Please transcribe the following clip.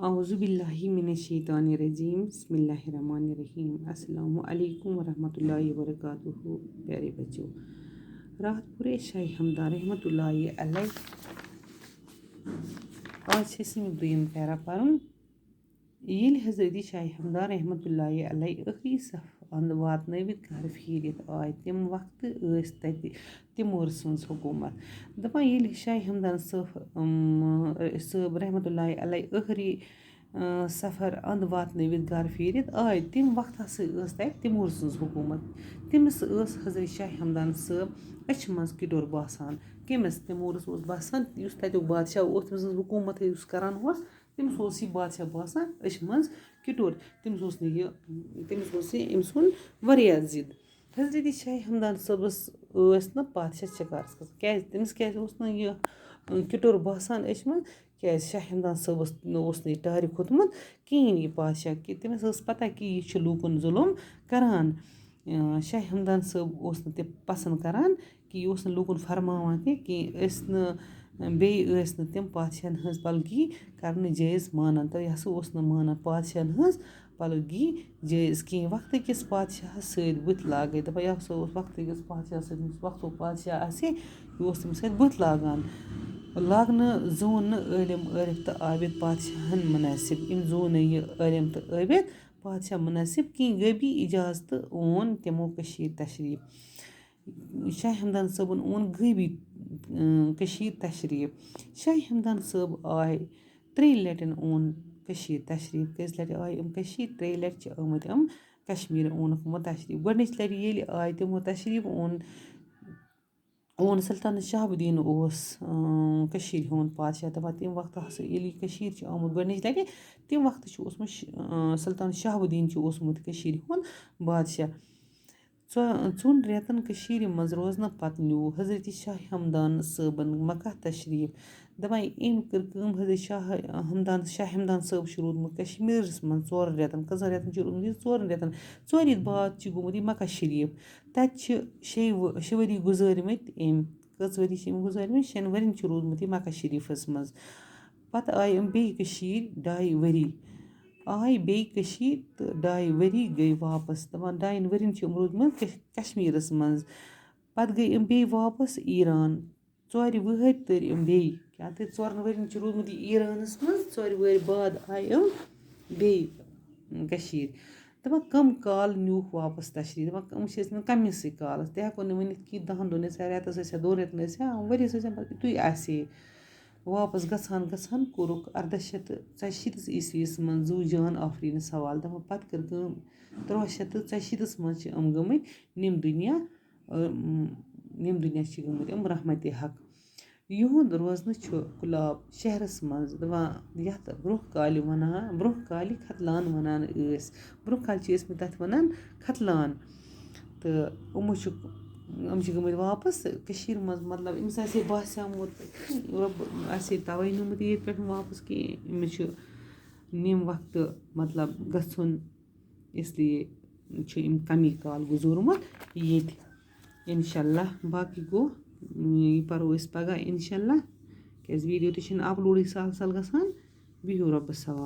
اعوذ باللہ من الشیطان الرجیم بسم اللہ الرحمن الرحیم السلام علیکم ورحمۃ اللہ وبرکاتہ پیارے بچوں رات پورے شاہ ہمدان رحمۃ اللہ علیہ آج چھِ أسۍ دوٚیِم پیرا پَرُن ییٚلہِ حضرت شاہ ہمدان رحمۃ اللہ علیہ ٲخری صف اَنٛد واتنٲوِتھ گَرٕ پھیٖرِتھ آے تَمہِ وقتہٕ ٲسۍ تَتہِ تِمور سٕنٛز حکوٗمت دَپان ییٚلہِ شاہ ہمدان صٲب رحمۃ اللہ علیہ ٲخری سفر اَنٛد واتنٲوِتھ گَرٕ پھیٖرِتھ آے تَمہِ وقتہٕ ہسا ٲس تَتہِ تِمور سٕنٛز حکوٗمت تٔمِس ٲس حضرت شاہ ہمدان صٲب أچھِ منٛز کِٹُر باسان کٔمِس تِمورَس اوس باسان یُس تَتیُک بادشاہ اوس تٔمۍ سٕنٛز حکوٗمت یُس کَران اوس تٔمِس اوس یہِ بادشاہ باسان أچھِ منٛز کِٹُر تٔمِس اوس یہِ أمۍ سُنٛد واریاہ ضِد حضرت شاہ ہمدان صٲبَس ٲسۍ نہٕ پادشاہ شِکارَس کھسان کیٛازِ تٔمِس کیٛازِ اوس نہٕ یہِ کِٹُر باسان أچھِ منٛز کیٛازِ شاہ ہمدان صٲبَس اوس نہٕ یہِ ٹارِ کھوٚتمُت کِہیٖنۍ یہِ پادشاہ کہِ تٔمِس ٲس پَتہ کہِ یہِ چھُ لوٗکَن ظُلُم کَران شاہ ہمدان صٲب اوس نہٕ تہِ پَسنٛد کَران کہِ یہِ اوس نہٕ لوٗکَن فرماوان تہِ کینٛہہ ٲسۍ نہٕ بیٚیہِ ٲسۍ نہٕ تِم پادشاہَن ہٕنٛز پَلگی کَرنہٕ جٲیِز مانان تہٕ یہِ ہسا اوس نہٕ مانان پادشاہَن ہٕنٛز پَلگی جٲیِز کِہیٖنۍ وقتہٕ کِس پادشاہَس سۭتۍ بٕتھِ لاگٕنۍ دَپان یہِ ہسا اوس وقتہٕ کِس پادشاہَس سۭتۍ یُس وقتُک پادشاہ آسہِ یہِ اوس تٔمِس سۭتۍ بٕتھِ لاگان لاگنہٕ زوٗن نہٕ عٲلِم عٲرِف تہٕ عابِد پادشاہَن مُنٲسِب أمۍ زوٗن نہٕ یہِ عٲلِم تہٕ عٲبِد پادشاہ مُنٲسِب کِہیٖنۍ غٲبی اِجازتہٕ اوٚن تِمو کٔشیٖرِ تشریٖف شاہ ہمدان صٲبَن اوٚن غٲبی کٔشیٖرِ تشریٖف شاہ ہمدان صٲب آے 3 لَٹٮ۪ن اوٚن کٔشیٖرِ تشریٖف کٔژِ لَٹہِ آے یِم کٔشیٖرِ 3 لَٹہِ چھِ آمٕتۍ یِم کشمیٖر اوٚنُکھ یِمو تشریٖف گۄڈنِچ لَٹہِ ییٚلہِ آے تِمو تشریٖف اوٚن سُلطان شہابُدیٖن اوس کٔشیٖرِ ہُنٛد پادشاہ دَپان تَمہِ وقتہٕ ہسا ییٚلہِ یہِ کٔشیٖرِ چھِ آمُت گۄڈنِچ لَٹہِ تَمہِ وقتہٕ چھُ اوسمُت سُلطان شہابُدیٖن چھُ اوسمُت کٔشیٖرِ ہُنٛد بادشاہ 2 رٮ۪تَن کٔشیٖرِ منٛز روزنہٕ پَتہٕ نیوٗ حضرت شاہ ہمدان صٲبَن مکہ تشریٖف دَپان أمۍ کٔر کٲم حضرت شاہ ہمدان صٲب چھُ روٗدمُت کشمیٖرَس منٛز 4 رٮ۪تَن کٔژَن رٮ۪تَن چھُ روٗدمُت یہِ 4 رٮ۪تَن 4 رٮ۪تھ بعد چھِ گوٚمُت یہِ مکہ شریٖف تَتہِ چھِ 6 ؤری گُزٲرۍمٕتۍ أمۍ کٔژ ؤری چھِ أمۍ گُزٲرۍمٕتۍ 6 ؤرِیَن چھُ روٗدمُت یہِ مکہ شریٖفَس منٛز پَتہٕ آیہِ یِم بیٚیہِ کٔشیٖرِ 2 ؤری آے بیٚیہِ کٔشیٖرِ تہٕ 2 ؤری گٔے واپَس دَپان 2 ؤرِیَن چھِ یِم روٗدمُت کشمیٖرَس منٛز پَتہٕ گٔے یِم بیٚیہِ واپَس ایٖران 4 وٕہٕرۍ تٔرۍ یِم بیٚیہِ کیٛاہ تہٕ 4 ؤرِیَن چھِ روٗدمُت یہِ ایٖرانَس منٛز 4 وٕہٕرۍ بعد آیہِ یِم بیٚیہِ کٔشیٖرِ دَپان کَم کال نیوٗکھ واپَس تشریٖف دَپان یِم چھِ ٲسۍمٕتۍ کَمسٕے کالَس تہِ ہٮ۪کو نہٕ ؤنِتھ کہِ 10 دۄہَن ٲسۍ یا رٮ۪تَس ٲسۍ یا 2 رٮ۪تَن ٲسۍ یا ؤریَس ٲسۍ یا پَتہٕ یِتُے آسہِ ہے واپَس گژھان کوٚرُکھ 1846 عیٖسویَس منٛز زُو جان آفریٖنہٕ سوال دَپان پَتہٕ کٔر کٲم 1346 منٛز چھِ یِم گٔمٕتۍ نِم دُنیا چھِ گٔمٕتۍ یِم رحمتِ حق یِہُنٛد روزنہٕ چھُ گُلاب شہرَس منٛز دَپان یَتھ برٛونٛہہ کالہِ ختلان وَنان ٲسۍ برٛونٛہہ کالہِ چھِ ٲسۍمٕتۍ تَتھ وَنان ختلان تہٕ یِم چھِ گٔمٕتۍ واپَس کٔشیٖرِ منٛز مطلب أمِس آسہِ ہے باسیٛومُت رۄب آسہِ ہے تَوَے نیوٗمُت ییٚتہِ پٮ۪ٹھ واپَس کہِ أمِس چھُ نِم وقتہٕ مطلب گژھُن اِسلیے چھُ أمۍ کمی کال گُزورمُت ییٚتہِ اِنشاء اللہ باقٕے گوٚو یہِ پَرو أسۍ پگاہ اِنشاء اللہ کیٛازِ ویٖڈیو تہِ چھِنہٕ اَپلوڈٕے سَہل گژھان بِہِو رۄبَس حوالہٕ